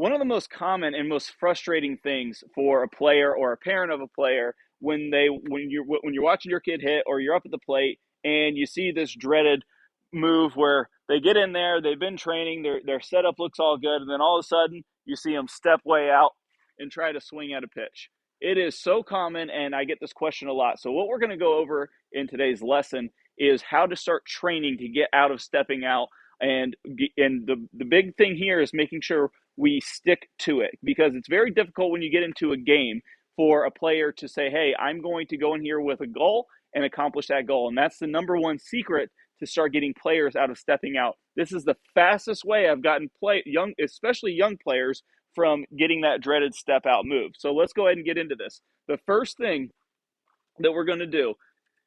one of the most common and most frustrating things for a player or a parent of a player when you're watching your kid hit or you're up at the plate and you see this dreaded move where they get in there, they've been training, their setup looks all good, and then all of a sudden you see them step way out and try to swing at a pitch. It is so common, and I get this question a lot. So what we're going to go over in today's lesson is how to start training to get out of stepping out. And the big thing here is making sure we stick to it, because it's very difficult when you get into a game for a player to say, hey, I'm going to go in here with a goal and accomplish that goal. And that's the number one secret to start getting players out of stepping out. This is the fastest way I've gotten especially young players, from getting that dreaded step out move. So let's go ahead and get into this. The first thing that we're going to do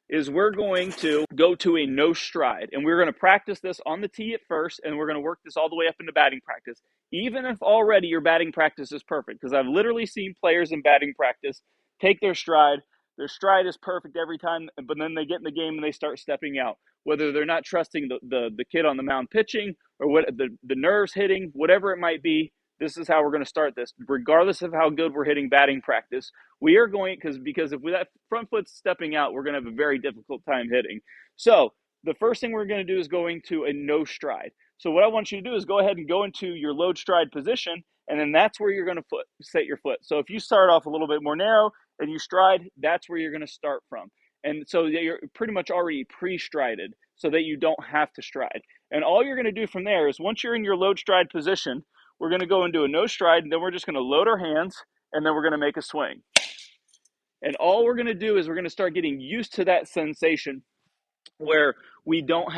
is we're going to go to a no stride, and we're going to practice this on the tee at first, and we're going to work this all the way up into batting practice, even if already your batting practice is perfect, because I've literally seen players in batting practice take their stride is perfect every time, but then they get in the game and they start stepping out, whether they're not trusting the kid on the mound pitching or what the nerves hitting, whatever it might be. This is how we're going to start this, regardless of how good we're hitting batting practice. We are going, because if that front foot's stepping out, we're going to have a very difficult time hitting. So the first thing we're going to do is going to a no stride. So what I want you to do is go ahead and go into your load stride position, and then that's where you're going to set your foot. So if you start off a little bit more narrow and you stride, that's where you're going to start from. And so you're pretty much already pre-strided so that you don't have to stride. And all you're going to do from there is, once you're in your load stride position, we're going to go into a no stride, and then we're just going to load our hands, and then we're going to make a swing. And all we're going to do is we're going to start getting used to that sensation where we don't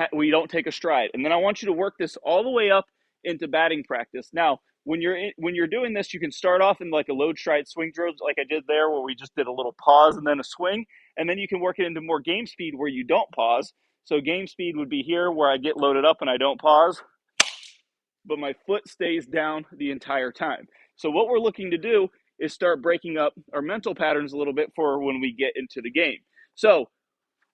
take a stride. And then I want you to work this all the way up into batting practice. Now, when you're doing this, you can start off in like a load stride swing drill, like I did there, where we just did a little pause and then a swing. And then you can work it into more game speed where you don't pause. So game speed would be here, where I get loaded up and I don't pause, but my foot stays down the entire time. So what we're looking to do is start breaking up our mental patterns a little bit for when we get into the game. So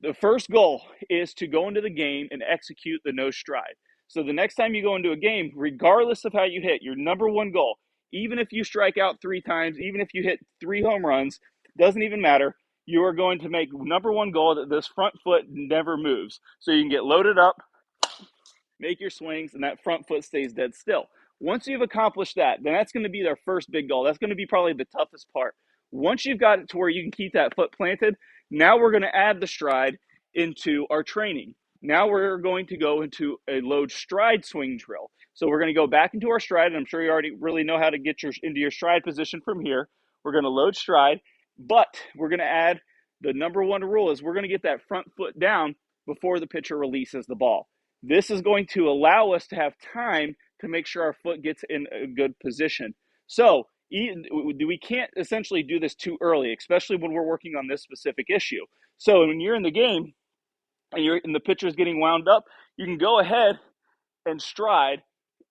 the first goal is to go into the game and execute the no stride. So the next time you go into a game, regardless of how you hit, your number one goal, even if you strike out 3 times, even if you hit 3 home runs, doesn't even matter. You are going to make number one goal that this front foot never moves. So you can get loaded up, make your swings, and that front foot stays dead still. Once you've accomplished that, then that's going to be their first big goal. That's going to be probably the toughest part. Once you've got it to where you can keep that foot planted, now we're going to add the stride into our training. Now we're going to go into a load stride swing drill. So we're going to go back into our stride, and I'm sure you already really know how to get into your stride position from here. We're going to load stride, but we're going to add the number one rule is we're going to get that front foot down before the pitcher releases the ball. This is going to allow us to have time to make sure our foot gets in a good position. So we can't essentially do this too early, especially when we're working on this specific issue. So when you're in the game and the pitcher's getting wound up, you can go ahead and stride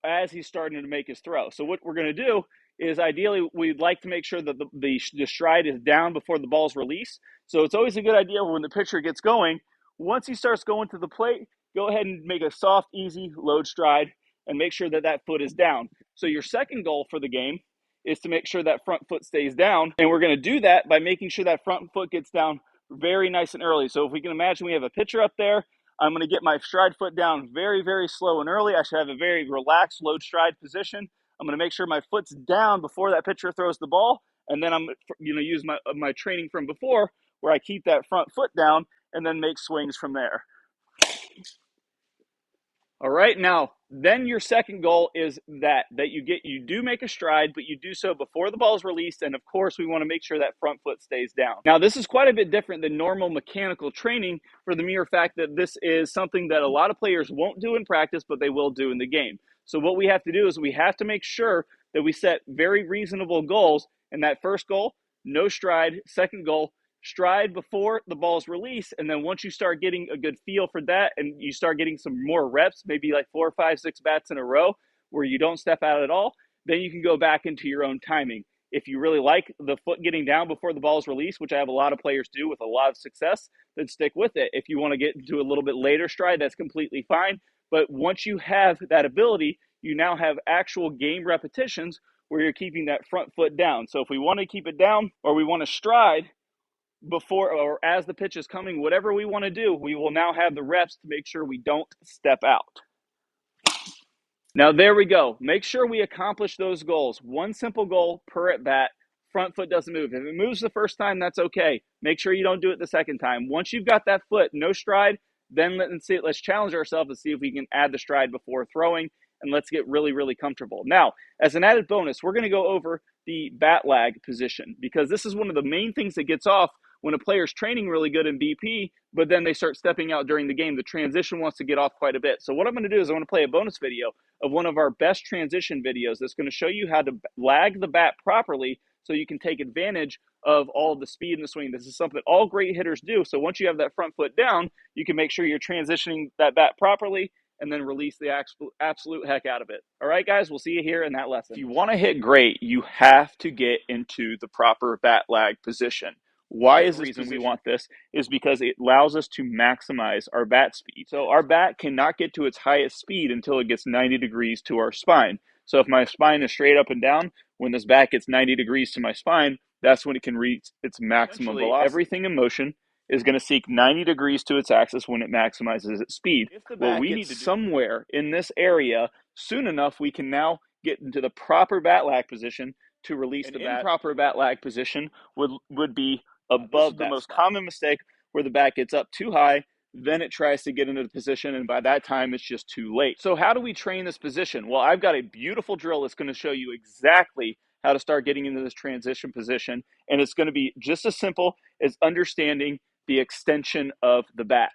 as he's starting to make his throw. So what we're going to do is, ideally, we'd like to make sure that the stride is down before the ball's released. So it's always a good idea when the pitcher gets going, once he starts going to the plate, go ahead and make a soft, easy load stride and make sure that that foot is down. So your second goal for the game is to make sure that front foot stays down. And we're going to do that by making sure that front foot gets down very nice and early. So if we can imagine we have a pitcher up there, I'm going to get my stride foot down very, very slow and early. I should have a very relaxed load stride position. I'm going to make sure my foot's down before that pitcher throws the ball. And then I'm going to use my training from before, where I keep that front foot down and then make swings from there. All right, now, then your second goal is that you do make a stride, but you do so before the ball is released, and of course, we want to make sure that front foot stays down. Now, this is quite a bit different than normal mechanical training, for the mere fact that this is something that a lot of players won't do in practice, but they will do in the game. So what we have to do is we have to make sure that we set very reasonable goals, and that first goal, no stride. Second goal, stride before the ball's released. And then once you start getting a good feel for that and you start getting some more reps, maybe like 4, 5, 6 bats in a row where you don't step out at all, then you can go back into your own timing. If you really like the foot getting down before the ball is released, which I have a lot of players do with a lot of success, then stick with it. If you want to get into a little bit later stride, that's completely fine. But once you have that ability, you now have actual game repetitions where you're keeping that front foot down. So if we want to keep it down or we want to stride before or as the pitch is coming, whatever we want to do, we will now have the reps to make sure we don't step out. Now, there we go. Make sure we accomplish those goals. One simple goal per at bat. Front foot doesn't move. If it moves the first time, that's okay. Make sure you don't do it the second time. Once you've got that foot, no stride, then let's challenge ourselves to see if we can add the stride before throwing, and let's get really, really comfortable. Now, as an added bonus, we're going to go over the bat lag position, because this is one of the main things that gets off when a player's training really good in BP, but then they start stepping out during the game. The transition wants to get off quite a bit. So what I'm going to do is I'm going to play a bonus video of one of our best transition videos that's going to show you how to lag the bat properly so you can take advantage of all of the speed in the swing. This is something all great hitters do. So once you have that front foot down, you can make sure you're transitioning that bat properly and then release the absolute heck out of it. All right, guys, we'll see you here in that lesson. If you want to hit great, you have to get into the proper bat lag position. Why is this reason we want this? Is because it allows us to maximize our bat speed. So our bat cannot get to its highest speed until it gets 90 degrees to our spine. So if my spine is straight up and down, when this bat gets 90 degrees to my spine, that's when it can reach its maximum velocity. Everything in motion is going to seek 90 degrees to its axis when it maximizes its speed. If the bat gets somewhere in this area soon enough, we can now get into the proper bat lag position to release the bat. An improper bat lag position would be above the most common mistake, where the bat gets up too high, then it tries to get into the position, and by that time it's just too late. So how do we train this position? Well, I've got a beautiful drill that's going to show you exactly how to start getting into this transition position, and it's going to be just as simple as understanding the extension of the bat.